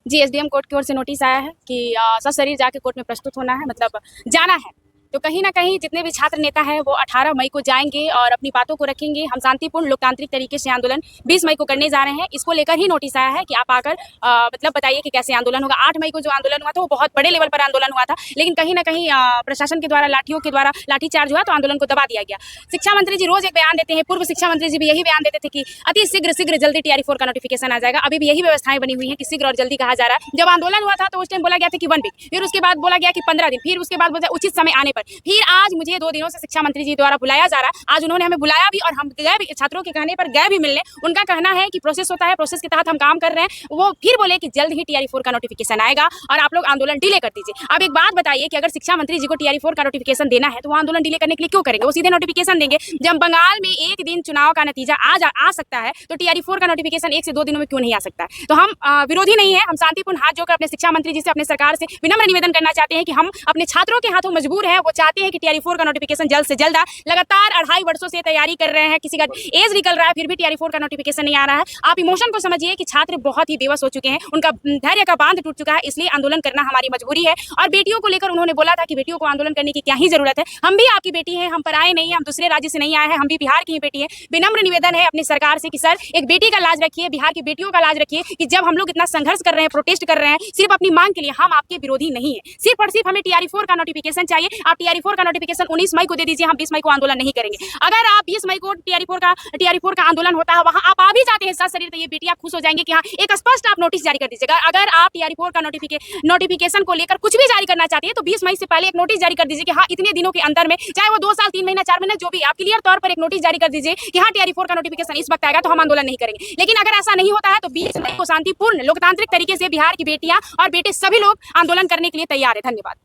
जी, SDM court की ओर से notice आया है कि सशरीर जाके कोर्ट में प्रस्तुत होना है, मतलब जाना है। तो कहीं न कहीं जितने भी छात्र नेता हैं वो 18 मई को जाएँगे और अपनी बातों को रखेंगे। हम शांतिपूर्ण लोकतांत्रिक तरीके से आंदोलन 20 मई को करने जा रहे हैं। इसको लेकर ही नोटिस आया है कि आप आकर मतलब बताइए कि कैसे आंदोलन होगा। 8 मई को जो आंदोलन हुआ था वो बहुत बड़े लेवल पर आंदोलन हुआ था, लेकिन कहीं न कहीं प्रशासन के द्वारा लाठियों के द्वारा लाठीचार्ज हुआ तो आंदोलन को दबा दिया गया। शिक्षा मंत्री जी रोज़ एक बयान देते हैं, पूर्व शिक्षा मंत्री जी भी यही बयान देते थे कि अति शीघ्र जल्दी TRE 4 का नोटिफिकेशन आ जाएगा। अभी भी यही व्यवस्थाएं बनी हुई हैं कि शीघ्र और जल्दी कहा जा रहा है। जब आंदोलन हुआ था तो उस टाइम बोला गया था कि 1 वीक, फिर उसके बाद बोला गया कि 15 दिन, फिर उसके बाद बोला उचित समय आने पर, फिर आज मुझे 2 दिनों से शिक्षा मंत्री जी द्वारा बुलाया जा रहा है। आज उन्होंने हमें बुलाया भी और हम गए भी, छात्रों के कहने पर गए भी मिलने। उनका कहना है कि प्रोसेस होता है, प्रोसेस के तहत हम काम कर रहे हैं। वो फिर बोले कि जल्द ही TRE 4 का नोटिफिकेशन आएगा और आप लोग आंदोलन डिले कर दीजिए। अब एक बात बताइए कि अगर शिक्षा मंत्री जी को TRE 4 का नोटिफिकेशन देना है तो वो आंदोलन डिले करने के लिए क्यों करेंगे? वो सीधे नोटिफिकेशन देंगे। जब बंगाल में एक दिन चुनाव का नतीजा आ सकता है तो TRE 4 का नोटिफिकेशन 1 से 2 दिनों में क्यों नहीं आ सकता है? तो हम विरोधी नहीं है, हम शांतिपूर्ण हाथ जोड़कर अपने शिक्षा मंत्री जी से, अपने सरकार से विनम्र निवेदन करना चाहते हैं कि हम अपने छात्रों के हाथों मजबूर हैं। वो चाहते हैं कि TRE 4 का नोटिफिकेशन जल्द से जल्द आए। लगातार 2.5 वर्षों से तैयारी कर रहे हैं, किसी का एज निकल रहा है फिर भी TRE 4 का नोटिफिकेशन नहीं आ रहा है। आप इमोशन को समझिए कि छात्र बहुत ही बेबस हो चुके हैं, उनका धैर्य का बांध टूट चुका है, इसलिए आंदोलन करना हमारी मजबूरी है। और बेटियों को लेकर उन्होंने बोला था कि बेटियों को आंदोलन करने की क्या ही जरूरत है। हम भी आपकी बेटी हैं, हम पराए नहीं है, हम दूसरे राज्य से नहीं आए हैं, हम भी बिहार की ही बेटी है। विनम्र निवेदन है अपनी सरकार से कि सर एक बेटी का लाज रखिए, बिहार की बेटियों का लाज रखिए कि जब हम लोग इतना संघर्ष कर रहे हैं, प्रोटेस्ट कर रहे हैं सिर्फ अपनी मांग के लिए, हम आपके विरोधी नहीं है। सिर्फ और सिर्फ हमें TRE 4 का नोटिफिकेशन चाहिए। आप TRE 4 का नोटिफिकेशन 19 मई को दे दीजिए, हम 20 मई को आंदोलन नहीं करेंगे। अगर आप 20 मई को TRE 4 का आंदोलन होता है, वहां आप आ भी जाते हैं सशरीर, तो ये बेटी आप खुश हो जाएंगे कि हाँ एक स्पष्ट आप नोटिस जारी कर दीजिएगा। अगर आप TRE 4 का नोटिफिकेशन को लेकर कुछ भी जारी करना चाहते हैं तो 20 मई से पहले एक नोटिस जारी कर दीजिए कि हाँ इतने दिनों के अंदर में, चाहे वो 2 साल, 3 महीना, 4 महीना, जो भी, आप क्लियर तौर पर एक नोटिस जारी कर दीजिए कि हाँ TRE 4 का नोटिफिकेशन इस वक्त आएगा तो हम आंदोलन नहीं करेंगे। लेकिन अगर ऐसा नहीं होता है तो 20 मई को शांतिपूर्ण लोकतांत्रिक तरीके से बिहार की बेटियां और बेटे सभी लोग आंदोलन करने के लिए तैयार है। धन्यवाद।